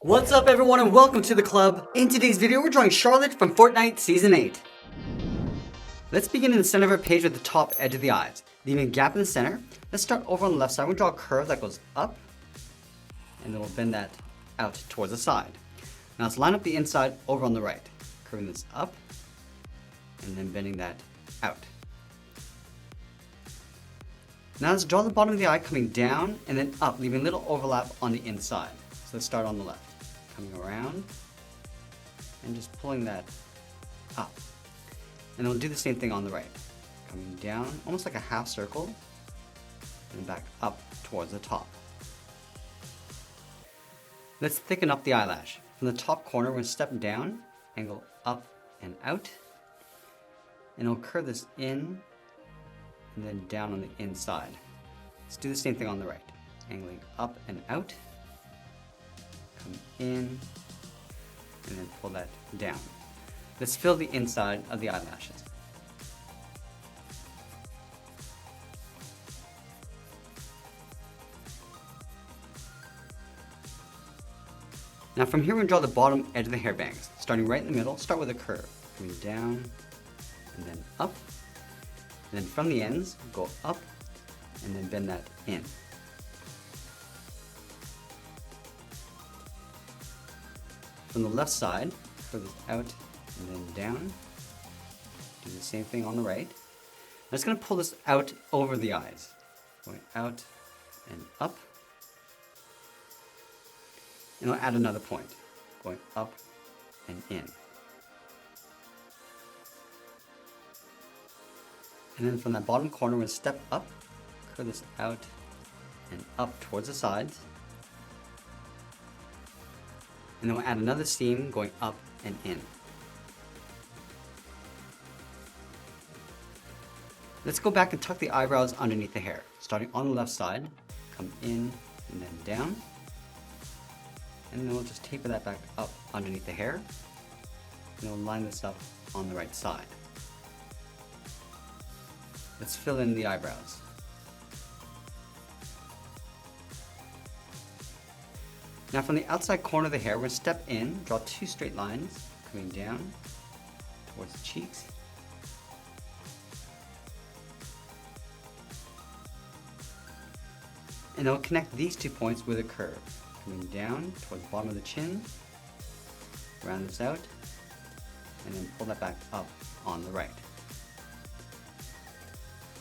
What's up everyone and welcome to the club. In today's video we're drawing Charlotte from Fortnite Season 8. Let's begin in the center of our page with the top edge of the eyes. Leaving a gap in the center. Let's start over on the left side. We'll draw a curve that goes up and then we'll bend that out towards the side. Now let's line up the inside over on the right. Curving this up and then bending that out. Now let's draw the bottom of the eye coming down and then up, leaving a little overlap on the inside. So let's start on the left. Coming around and just pulling that up. And we'll do the same thing on the right. Coming down, almost like a half circle, and back up towards the top. Let's thicken up the eyelash. From the top corner, we're going to step down, angle up and out, and we'll curve this in and then down on the inside. Let's do the same thing on the right. Angling up and out, come in, and then pull that down. Let's fill the inside of the eyelashes. Now from here we're going to draw the bottom edge of the hair bangs. Starting right in the middle, start with a curve. Coming down, and then up. And then from the ends, go up, and then bend that in. From the left side, curve this out and then down. Do the same thing on the right. I'm just going to pull this out over the eyes. Going out and up. And I'll add another point. Going up and in. And then from that bottom corner, we're going to step up, curve this out and up towards the sides. And then we'll add another seam going up and in. Let's go back and tuck the eyebrows underneath the hair. Starting on the left side, come in and then down. And then we'll just taper that back up underneath the hair. And we'll line this up on the right side. Let's fill in the eyebrows. Now from the outside corner of the hair, we're going to step in, draw two straight lines, coming down towards the cheeks. And then we'll connect these 2 points with a curve, coming down towards the bottom of the chin, round this out, and then pull that back up on the right.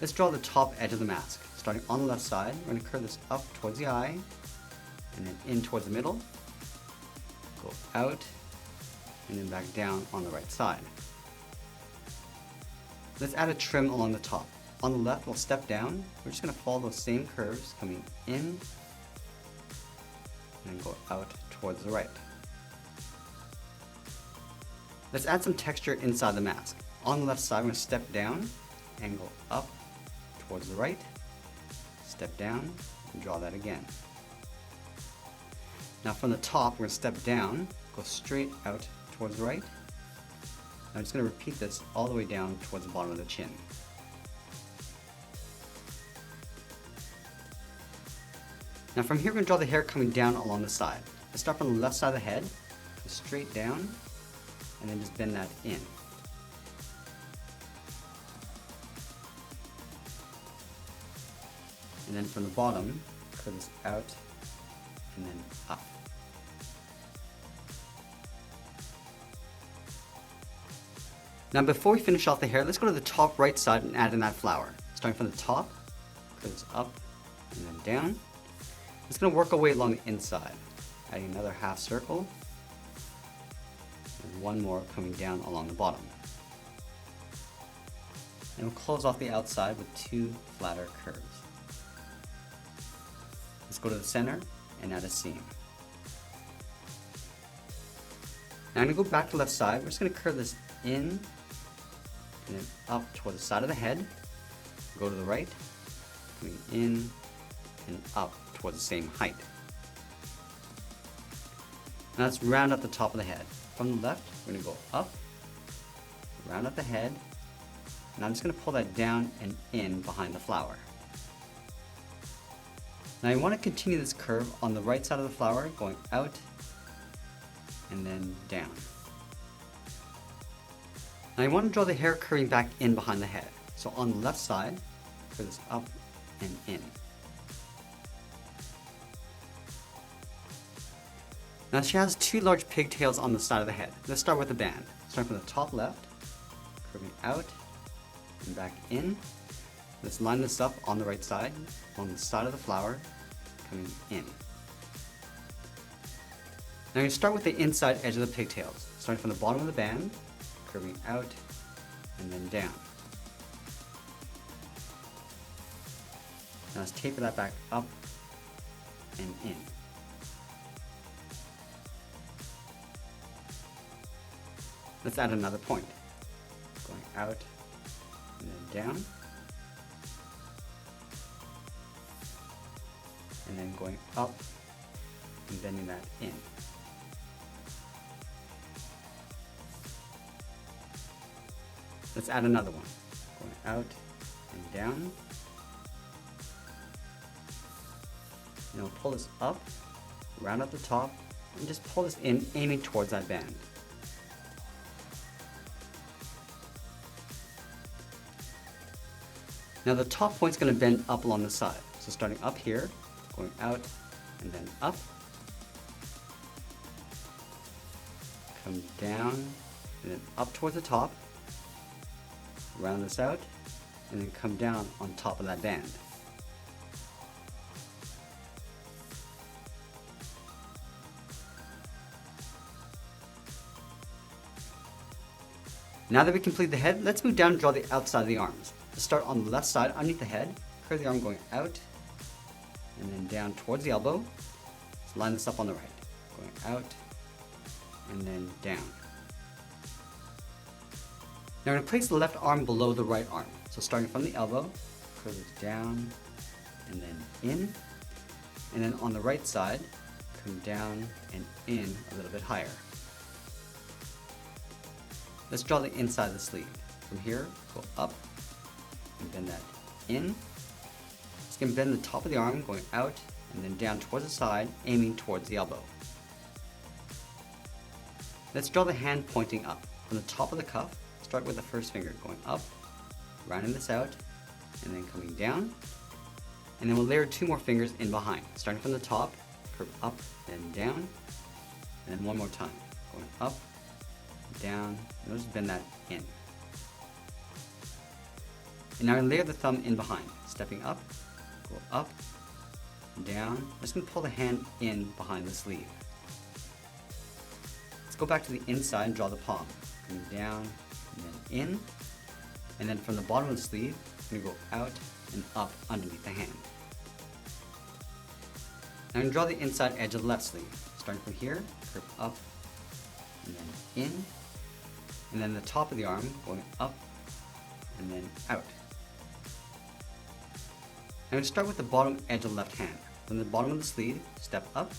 Let's draw the top edge of the mask. Starting on the left side, we're going to curve this up towards the eye, and then in towards the middle, go out, and then back down on the right side. Let's add a trim along the top. On the left, we'll step down. We're just going to follow those same curves, coming in, and then go out towards the right. Let's add some texture inside the mask. On the left side, we're going to step down, angle up towards the right, step down, and draw that again. Now from the top, we're going to step down, go straight out towards the right. I'm just going to repeat this all the way down towards the bottom of the chin. Now from here, we're going to draw the hair coming down along the side. Let's start from the left side of the head, go straight down, and then just bend that in. And then from the bottom, curve this out and then up. Now before we finish off the hair, let's go to the top right side and add in that flower. Starting from the top, curve this up and then down. It's going to work our way along the inside, adding another half circle, and one more coming down along the bottom. And we'll close off the outside with two flatter curves. Let's go to the center and add a seam. Now I'm going to go back to the left side. We're just going to curve this in and then up toward the side of the head. Go to the right, coming in and up towards the same height. Now let's round up the top of the head. From the left, we're going to go up, round up the head, and I'm just going to pull that down and in behind the flower. Now you want to continue this curve on the right side of the flower, going out and then down. Now I want to draw the hair curving back in behind the head. So on the left side, curve this up and in. Now she has two large pigtails on the side of the head. Let's start with the band. Start from the top left, curving out and back in. Let's line this up on the right side, on the side of the flower, coming in. Now you start with the inside edge of the pigtails, starting from the bottom of the band, curving out and then down. Now let's taper that back up and in. Let's add another point, going out and then down, and then going up and bending that in. Let's add another one, going out and down, and we'll pull this up, round at the top, and just pull this in, aiming towards that band. Now the top point's going to bend up along the side. So starting up here, going out and then up. Come down and then up towards the top. Round this out and then come down on top of that band. Now that we complete the head, let's move down and draw the outside of the arms. Let's start on the left side underneath the head, curve the arm going out and then down towards the elbow. Let's line this up on the right, going out and then down. Now we're going to place the left arm below the right arm. So starting from the elbow, curve it down and then in. And then on the right side, come down and in a little bit higher. Let's draw the inside of the sleeve. From here, go up and bend that in. Just going to bend the top of the arm, going out and then down towards the side, aiming towards the elbow. Let's draw the hand pointing up. From the top of the cuff, start with the first finger, going up, rounding this out, and then coming down. And then we'll layer two more fingers in behind. Starting from the top, curve up and down, and then one more time, going up, down, and just bend that in. And now layer the thumb in behind, stepping up, go up, down. I'm just going to pull the hand in behind the sleeve. Let's go back to the inside and draw the palm, coming down and then in, and then from the bottom of the sleeve, I'm going to go out and up underneath the hand. Now I'm going to draw the inside edge of the left sleeve, starting from here, curve up and then in, and then the top of the arm going up and then out. I'm going to start with the bottom edge of the left hand. From the bottom of the sleeve, step up,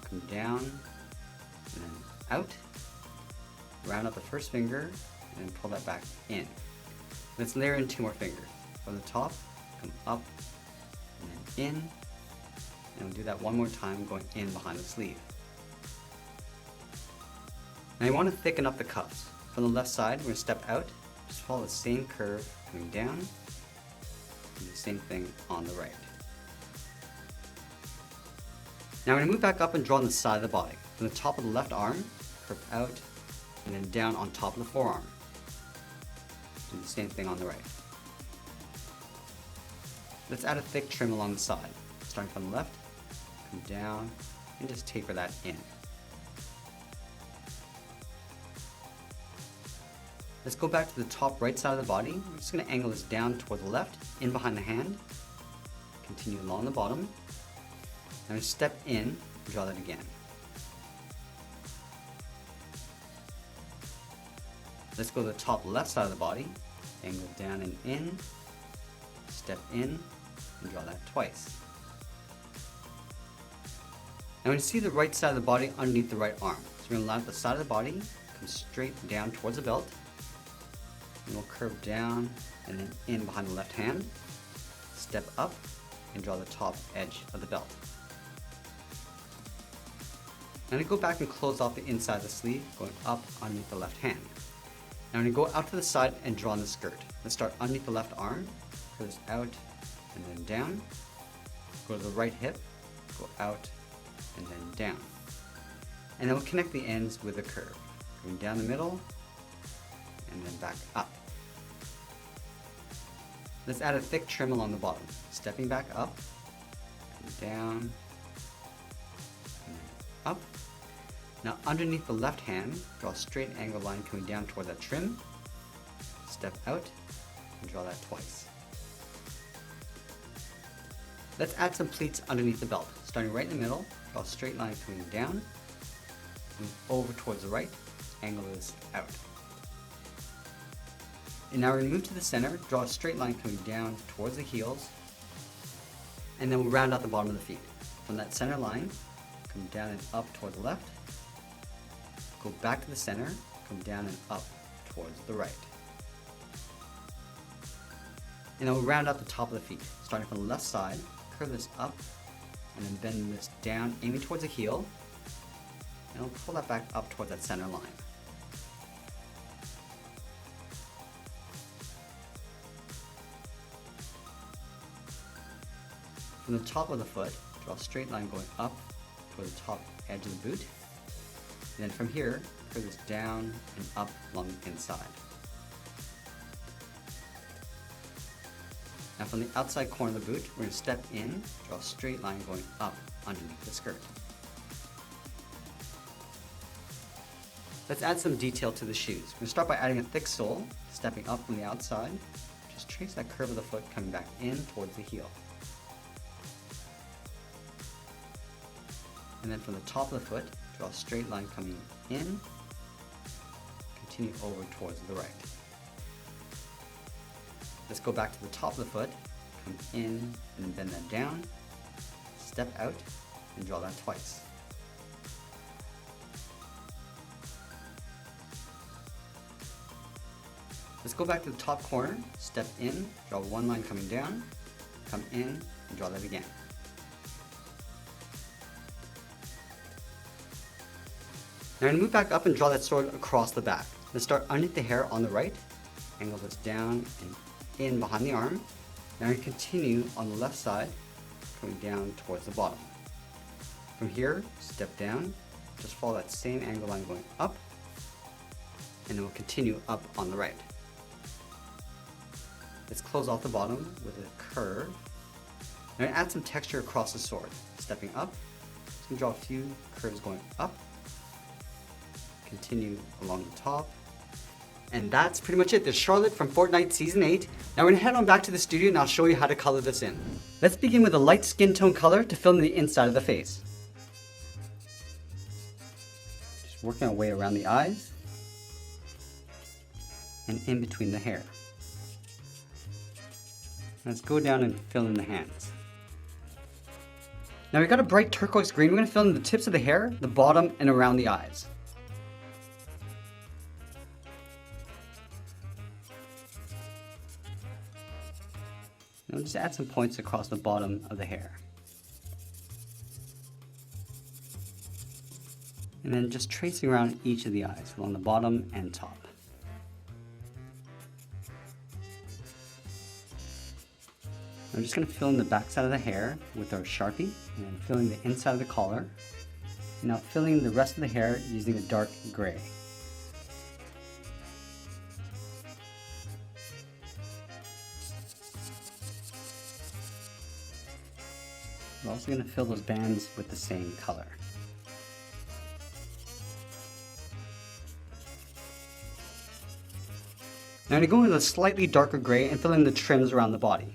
come down, and then out. Round up the first finger, and then pull that back in. Let's layer in two more fingers. From the top, come up, and then in. And we'll do that one more time, going in behind the sleeve. Now you want to thicken up the cuffs. From the left side, we're going to step out, just follow the same curve, coming down. Do the same thing on the right. Now we're going to move back up and draw on the side of the body. From the top of the left arm, curve out, and then down on top of the forearm. Do the same thing on the right. Let's add a thick trim along the side. Starting from the left, come down, and just taper that in. Let's go back to the top right side of the body. We're just going to angle this down toward the left, in behind the hand. Continue along the bottom. Now just step in and draw that again. Let's go to the top left side of the body, angle down and in, step in, and draw that twice. Now when you see the right side of the body underneath the right arm, so we're going to line up the side of the body, come straight down towards the belt, and we'll curve down and then in behind the left hand, step up, and draw the top edge of the belt. I'm going to go back and close off the inside of the sleeve, going up underneath the left hand. Now I'm going to go out to the side and draw on the skirt. Let's start underneath the left arm, curve this out and then down. Go to the right hip, go out and then down. And then we'll connect the ends with a curve, going down the middle and then back up. Let's add a thick trim along the bottom, stepping back up, and down, and then up. Now underneath the left hand, draw a straight angle line coming down toward that trim, step out, and draw that twice. Let's add some pleats underneath the belt. Starting right in the middle, draw a straight line coming down, move over towards the right, angle this out. And now we're going to move to the center, draw a straight line coming down towards the heels, and then we'll round out the bottom of the feet. From that center line, come down and up toward the left, go back to the center, come down and up towards the right. And then we'll round out the top of the feet. Starting from the left side, curve this up, and then bend this down, aiming towards the heel, and we'll pull that back up towards that center line. From the top of the foot, draw a straight line going up toward the top edge of the boot. And then from here, curve this down and up along the inside. Now from the outside corner of the boot, we're going to step in, draw a straight line going up underneath the skirt. Let's add some detail to the shoes. We're going to start by adding a thick sole, stepping up from the outside. Just trace that curve of the foot coming back in towards the heel. And then from the top of the foot, draw a straight line coming in, continue over towards the right. Let's go back to the top of the foot, come in and then bend that down, step out and draw that twice. Let's go back to the top corner, step in, draw one line coming down, come in and draw that again. Now I'm going to move back up and draw that sword across the back. Let's start underneath the hair on the right, angle this down and in behind the arm. Now I'm going to continue on the left side, coming down towards the bottom. From here, step down, just follow that same angle line going up, and then we'll continue up on the right. Let's close off the bottom with a curve. Now I'm going to add some texture across the sword. Stepping up, just going to draw a few curves going up, continue along the top. And that's pretty much it. There's Charlotte from Fortnite Season 8. Now we're gonna head on back to the studio and I'll show you how to color this in. Let's begin with a light skin tone color to fill in the inside of the face. Just working our way around the eyes and in between the hair. Let's go down and fill in the hands. Now we've got a bright turquoise green. We're gonna fill in the tips of the hair, the bottom, and around the eyes. Now just add some points across the bottom of the hair. And then just tracing around each of the eyes, along the bottom and top. I'm just going to fill in the back side of the hair with our Sharpie, and then filling the inside of the collar. And now filling in the rest of the hair using a dark gray. We're also going to fill those bands with the same color. Now I'm going to go with a slightly darker gray and fill in the trims around the body.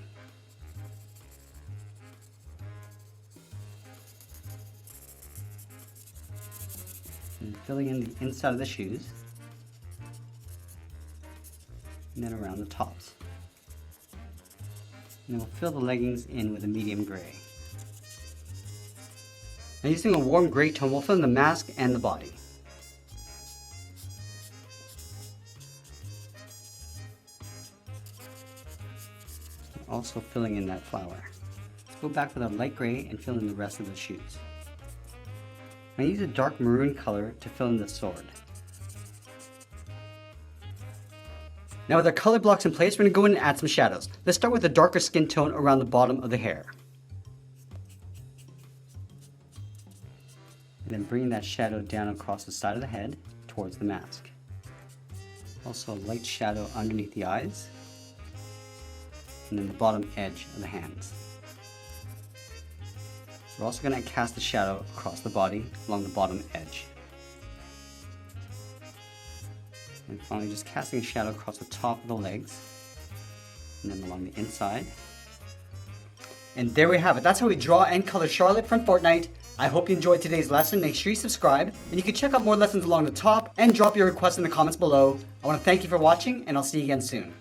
And filling in the inside of the shoes. And then around the tops. And then we'll fill the leggings in with a medium gray. Now using a warm gray tone, we'll fill in the mask and the body. Also filling in that flower. Let's go back with a light gray and fill in the rest of the shoes. I use a dark maroon color to fill in the sword. Now with our color blocks in place, we're going to go in and add some shadows. Let's start with a darker skin tone around the bottom of the hair. And then bringing that shadow down across the side of the head towards the mask. Also a light shadow underneath the eyes. And then the bottom edge of the hands. We're also going to cast a shadow across the body along the bottom edge. And finally just casting a shadow across the top of the legs and then along the inside. And there we have it. That's how we draw and color Charlotte from Fortnite. I hope you enjoyed today's lesson. Make sure you subscribe, and you can check out more lessons along the top and drop your requests in the comments below. I want to thank you for watching, and I'll see you again soon.